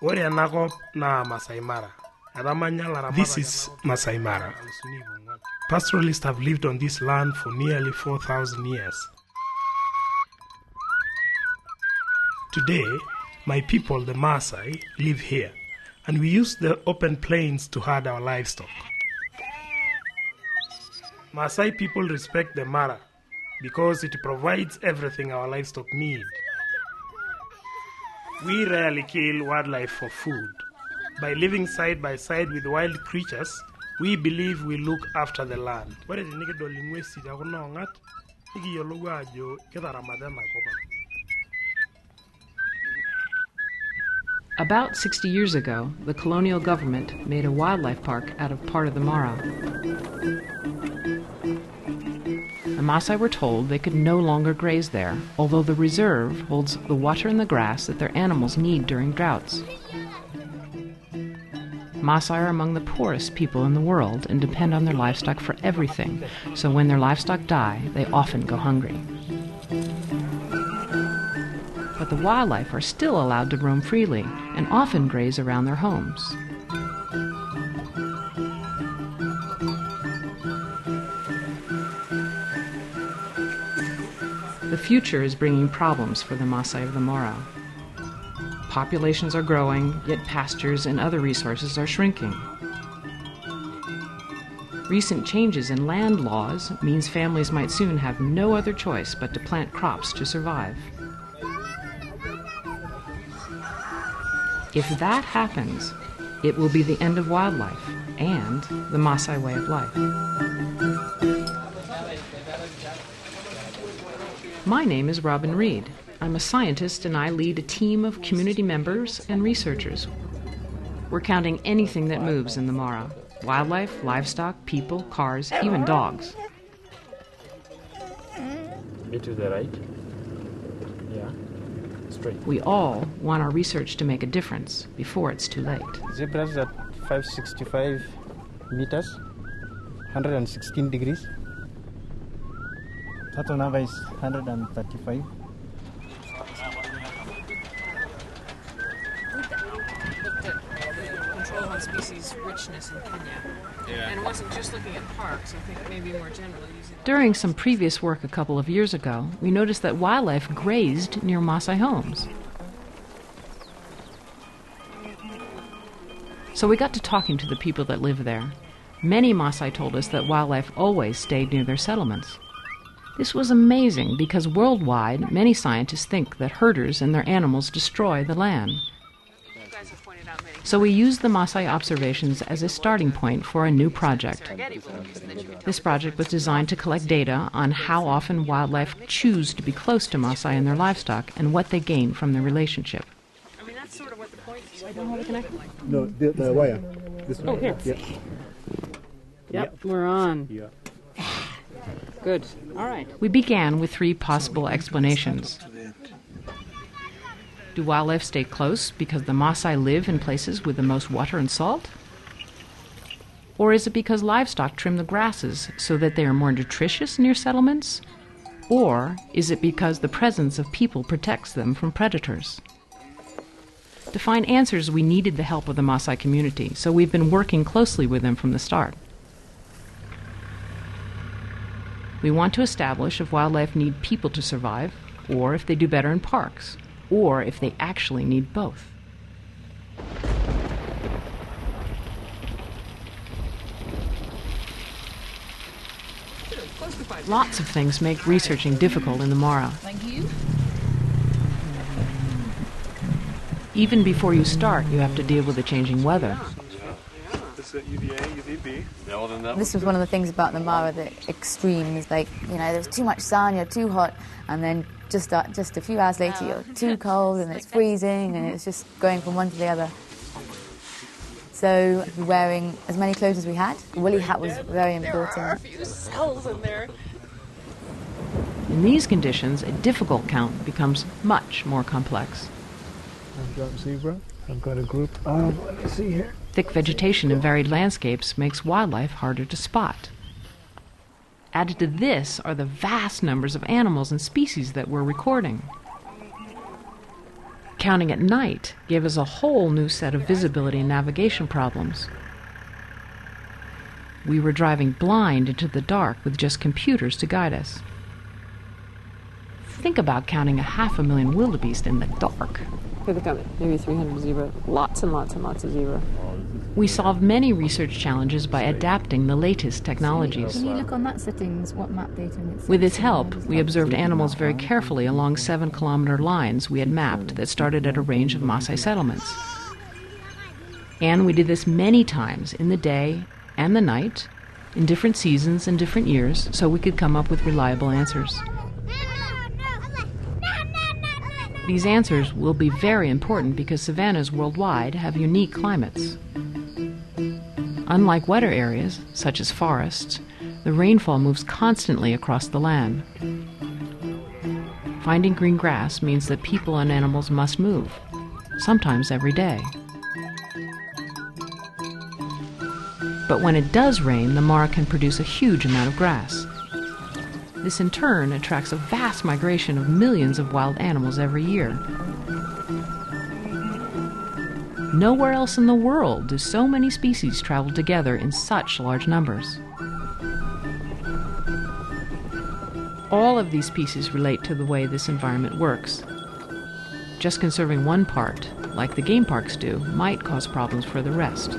This is Masai Mara. Pastoralists have lived on this land for nearly 4,000 years. Today, my people, the Maasai, live here, and we use the open plains to herd our livestock. Maasai people respect the Mara because it provides everything our livestock need. We rarely kill wildlife for food. By living side by side with wild creatures, we believe we look after the land. About 60 years ago, the colonial government made a wildlife park out of part of the Mara. The Maasai were told they could no longer graze there, although the reserve holds the water and the grass that their animals need during droughts. Maasai are among the poorest people in the world and depend on their livestock for everything, so when their livestock die, they often go hungry. But the wildlife are still allowed to roam freely and often graze around their homes. The future is bringing problems for the Maasai of the Mara. Populations are growing, yet pastures and other resources are shrinking. Recent changes in land laws means families might soon have no other choice but to plant crops to survive. If that happens, it will be the end of wildlife and the Maasai way of life. My name is Robin Reed. I'm a scientist and I lead a team of community members and researchers. We're counting anything that moves in the Mara: wildlife, livestock, people, cars, even dogs. Bit to the right. Yeah. Straight. We all want our research to make a difference before it's too late. Zebras at 565 meters, 116 degrees. Turtle number is 135. Control on species richness in Kenya. And it wasn't just looking at parks, I think maybe more generally. During some previous work a couple of years ago, we noticed that wildlife grazed near Maasai homes. So we got to talking to the people that live there. Many Maasai told us that wildlife always stayed near their settlements. This was amazing because worldwide, many scientists think that herders and their animals destroy the land. So we used the Maasai observations as a starting point for a new project. This project was designed to collect data on how often wildlife choose to be close to Maasai and their livestock and what they gain from the relationship. I mean, that's sort of what the point is. I don't have a connection. No, the wire. This one. Oh, here. Yeah. Yep, we're on. Yeah. Good. All right. We began with three possible explanations. Do wildlife stay close because the Maasai live in places with the most water and salt? Or is it because livestock trim the grasses so that they are more nutritious near settlements? Or is it because the presence of people protects them from predators? To find answers, we needed the help of the Maasai community, so we've been working closely with them from the start. We want to establish if wildlife need people to survive, or if they do better in parks, or if they actually need both. Lots of things make researching difficult in the Mara. Thank you. Even before you start, you have to deal with the changing weather. This was one of the things about the Mara, the extremes, like, you know, there's too much sun, you're too hot, and then just a few hours later you're too cold and it's freezing, and it's just going from one to the other. So wearing as many clothes as we had. A woolly hat was very important. There are a few cells in there. In these conditions, a difficult count becomes much more complex. I've got zebra. I've got a group of, let me see here. Thick vegetation in varied landscapes makes wildlife harder to spot. Added to this are the vast numbers of animals and species that we're recording. Counting at night gave us a whole new set of visibility and navigation problems. We were driving blind into the dark with just computers to guide us. Think about counting 500,000 wildebeest in the dark. Here they come. Maybe 300 zebra. Lots and lots and lots of zebra. We solved many research challenges by adapting the latest technologies. Can you look on that settings, what map data? With its help, we observed animals very carefully along 7-kilometer lines we had mapped that started at a range of Maasai settlements. And we did this many times in the day and the night, in different seasons and different years, so we could come up with reliable answers. These answers will be very important because savannas worldwide have unique climates. Unlike wetter areas, such as forests, the rainfall moves constantly across the land. Finding green grass means that people and animals must move, sometimes every day. But when it does rain, the Mara can produce a huge amount of grass. This in turn attracts a vast migration of millions of wild animals every year. Nowhere else in the world do so many species travel together in such large numbers. All of these species relate to the way this environment works. Just conserving one part, like the game parks do, might cause problems for the rest.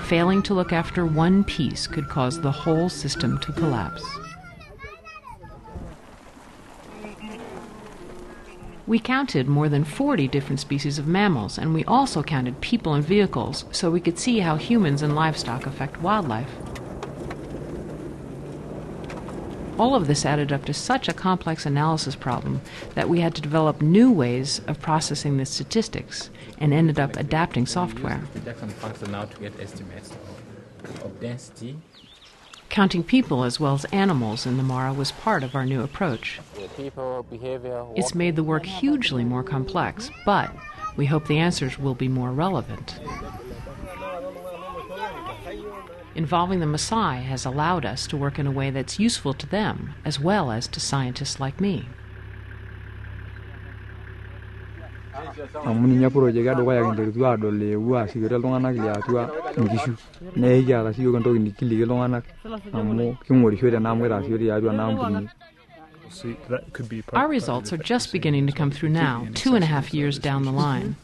Failing to look after one piece could cause the whole system to collapse. We counted more than 40 different species of mammals, and we also counted people and vehicles so we could see how humans and livestock affect wildlife. All of this added up to such a complex analysis problem that we had to develop new ways of processing the statistics and ended up adapting software. Detection function now to get estimates of density. Counting people as well as animals in the Mara was part of our new approach. People, behavior, It's made the work hugely more complex, but we hope the answers will be more relevant. Involving the Maasai has allowed us to work in a way that's useful to them, as well as to scientists like me. Amuni nyapuro jega do kaya kende tuwa do le wa sigere longana kile tuwa nkishu ne hija la siyo kanto nikili longana amu kimori shwede na mwera shwede ya na mbuni. Our results are just beginning to come through now, 2.5 years down the line.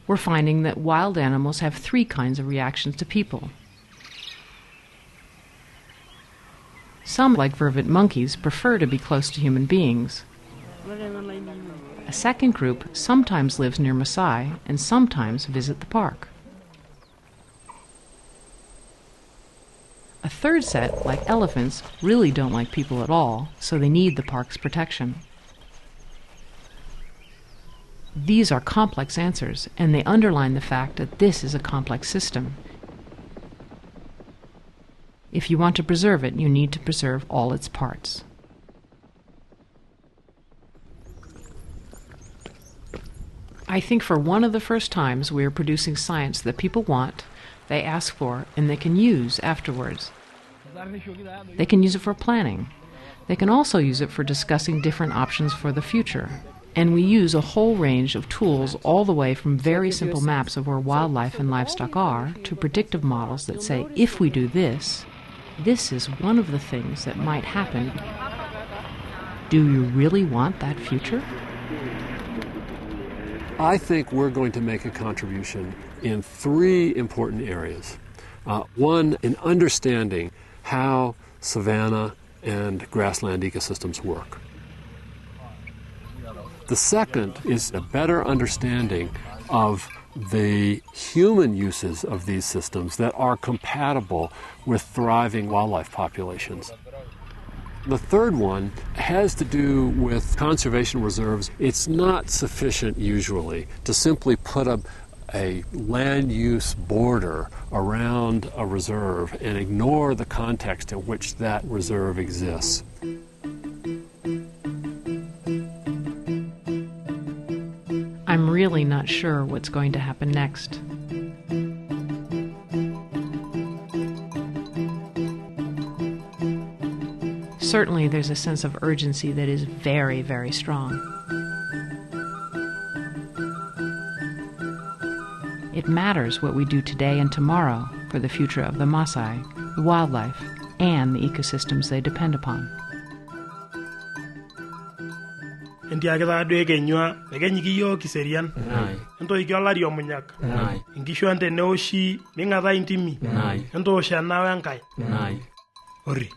We're finding that wild animals have 3 kinds of reactions to people. Some, like vervet monkeys, prefer to be close to human beings. A second group sometimes lives near Maasai and sometimes visit the park. A third set, like elephants, really don't like people at all, so they need the park's protection. These are complex answers, and they underline the fact that this is a complex system. If you want to preserve it, you need to preserve all its parts. I think for one of the first times we are producing science that people want, they ask for, and they can use afterwards. They can use it for planning. They can also use it for discussing different options for the future. And we use a whole range of tools all the way from very simple maps of where wildlife and livestock are to predictive models that say, if we do this, this is one of the things that might happen. Do you really want that future? I think we're going to make a contribution in 3 important areas. One, in understanding how savanna and grassland ecosystems work. The second is a better understanding of the human uses of these systems that are compatible with thriving wildlife populations. The third one has to do with conservation reserves. It's not sufficient usually to simply put a land use border around a reserve and ignore the context in which that reserve exists. I'm really not sure what's going to happen next. Certainly there's a sense of urgency that is very, very strong. It matters what we do today and tomorrow for the future of the Maasai, the wildlife, and the ecosystems they depend upon. Ndiageza adwege nywa egenyigiyo kiserian ento ikyolari omunyak inkishu ante neoshi ming'ata intimi ento osha nawe enkai ori